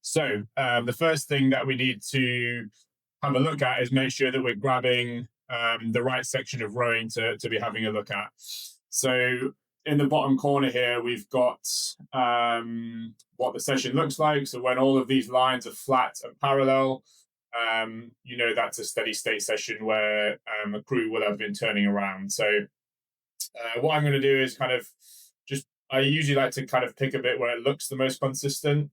So the first thing that we need to have a look at is make sure that we're grabbing the right section of rowing to be having a look at. So in the bottom corner here, we've got what the session looks like. So when all of these lines are flat and parallel, you know that's a steady state session where a crew will have been turning around. So what I'm going to do is I usually like to kind of pick a bit where it looks the most consistent.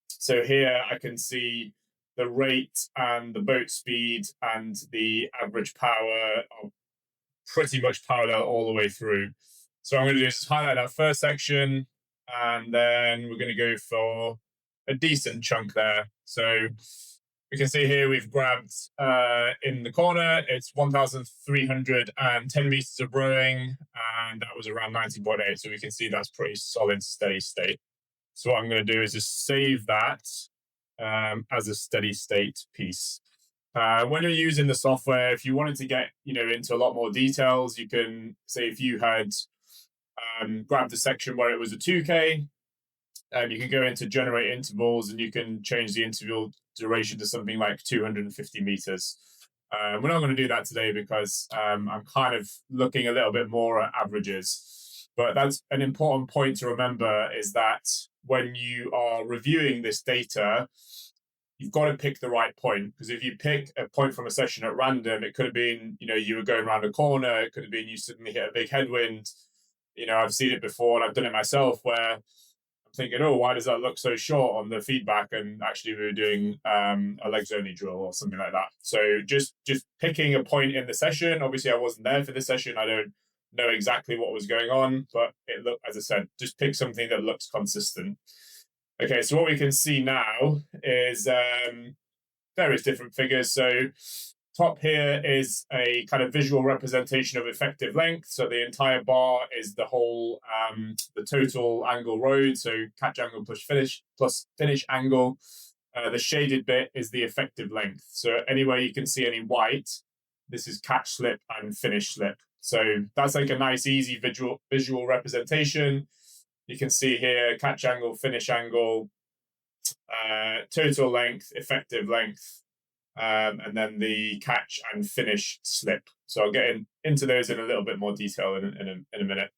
So here I can see the rate and the boat speed and the average power are pretty much parallel all the way through. So what I'm going to do is highlight that first section, and then we're going to go for a decent chunk there. So we can see here we've grabbed in the corner, it's 1,310 meters of rowing, and that was around 90.8. So we can see that's pretty solid, steady state. So what I'm going to do is just save that as a steady state piece. When you're using the software, if you wanted to get into a lot more details, you can say if you had grabbed a section where it was a 2K, and you can go into generate intervals and you can change the interval duration to something like 250 meters. We're not going to do that today because I'm kind of looking a little bit more at averages. But that's an important point to remember, is that when you are reviewing this data, you've got to pick the right point. Because if you pick a point from a session at random, it could have been, you were going around a corner. It could have been you suddenly hit a big headwind. I've seen it before, and I've done it myself, where I'm thinking, oh, why does that look so short on the feedback? And actually we were doing a legs only drill or something like that. So just picking a point in the session. Obviously I wasn't there for this session. I don't know exactly what was going on, but it looked, as I said, just pick something that looks consistent. Okay, so what we can see now is various different figures. So top here is a kind of visual representation of effective length. So the entire bar is the whole, the total angle rowed. So catch angle plus finish angle. The shaded bit is the effective length. So anywhere you can see any white, this is catch slip and finish slip. So that's like a nice, easy visual representation. You can see here catch angle, finish angle, total length, effective length, and then the catch and finish slip. So I'll get into those in a little bit more detail in a minute.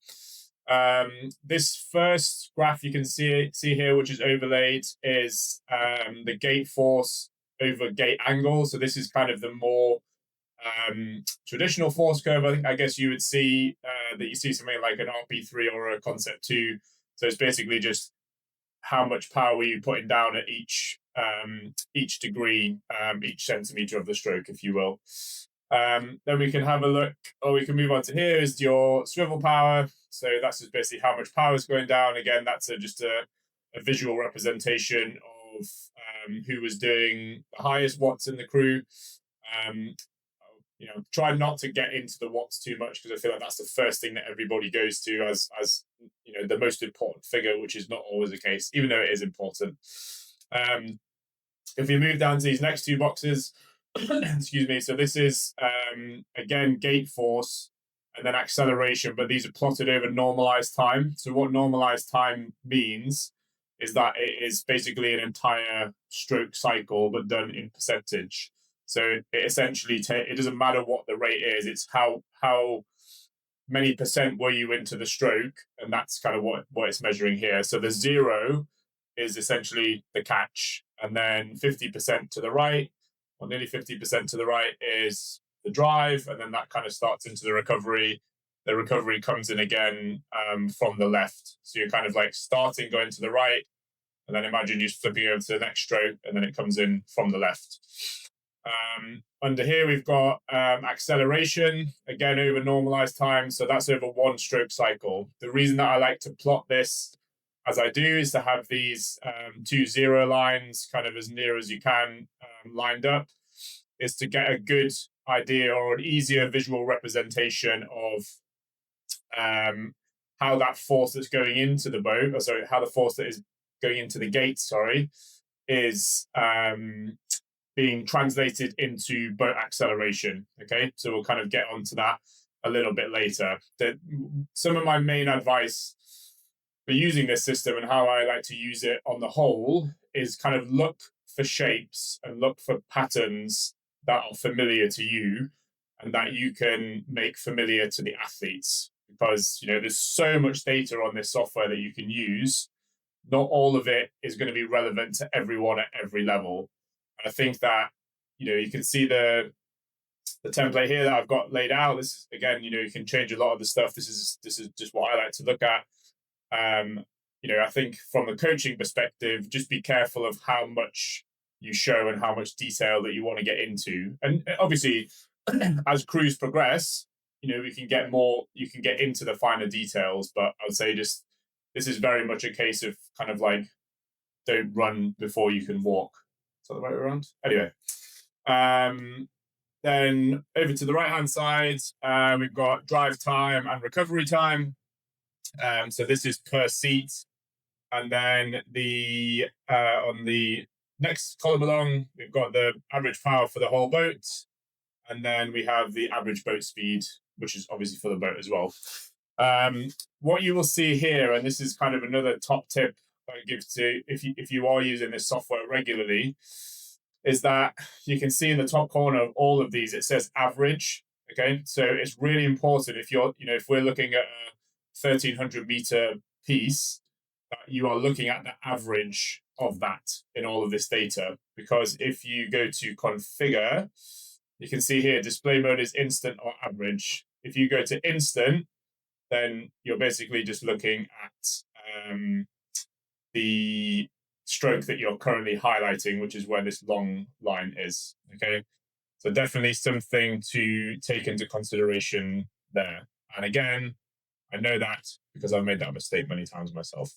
This first graph you can see here, which is overlaid, is the gate force over gate angle. So this is kind of the more traditional force curve. I guess you would see that you see something like an RP3 or a Concept 2. So it's basically just how much power were you putting down at each degree, each centimeter of the stroke, if you will. Then we can have a look, or we can move on to here is your swivel power. So that's just basically how much power is going down. Again, that's just a visual representation of who was doing the highest watts in the crew. Try not to get into the watts too much, because I feel like that's the first thing that everybody goes to as the most important figure, which is not always the case, even though it is important. If we move down to these next two boxes, excuse me, so this is again gate force and then acceleration, but these are plotted over normalized time. So what normalized time means is that it is basically an entire stroke cycle, but done in percentage. So it essentially it doesn't matter what the rate is, it's how many percent were you into the stroke, and that's kind of what it's measuring here. So the 0 is essentially the catch, and then 50% to the right, or nearly 50% to the right, is the drive, and then that kind of starts into the recovery. The recovery comes in again from the left. So you're kind of like starting going to the right, and then imagine you're flipping over to the next stroke, and then it comes in from the left. Under here, we've got acceleration, again, over normalized time. So that's over one stroke cycle. The reason that I like to plot this as I do is to have these 2 0 lines kind of as near as you can lined up, is to get a good idea or an easier visual representation of how that force that's going into the boat, or sorry, how the force that is going into the gate, is being translated into boat acceleration. Okay, so we'll kind of get onto that a little bit later. Some of my main advice for using this system and how I like to use it on the whole is kind of look for shapes and look for patterns that are familiar to you and that you can make familiar to the athletes, because there's so much data on this software that you can use. Not all of it is going to be relevant to everyone at every level. And I think that you can see the template here that I've got laid out. This again, you can change a lot of the stuff. This is just what I like to look at. I think from a coaching perspective, just be careful of how much you show and how much detail that you want to get into. And obviously, as crews progress, we can get more, you can get into the finer details. But I would say this is very much a case of kind of like, don't run before you can walk. Is that the right way around? Anyway, then over to the right-hand side, we've got drive time and recovery time. So this is per seat. And then on the next column along, we've got the average power for the whole boat. And then we have the average boat speed, which is obviously for the boat as well. What you will see here, and this is kind of another top tip I give to if you are using this software regularly, is that you can see in the top corner of all of these, it says average. Okay, so it's really important if we're looking at a 1,300 meter piece, that you are looking at the average of that in all of this data. Because if you go to configure, you can see here display mode is instant or average. If you go to instant, then you're basically just looking at the stroke that you're currently highlighting, which is where this long line is. Okay, so definitely something to take into consideration there. And again, I know that because I've made that mistake many times myself.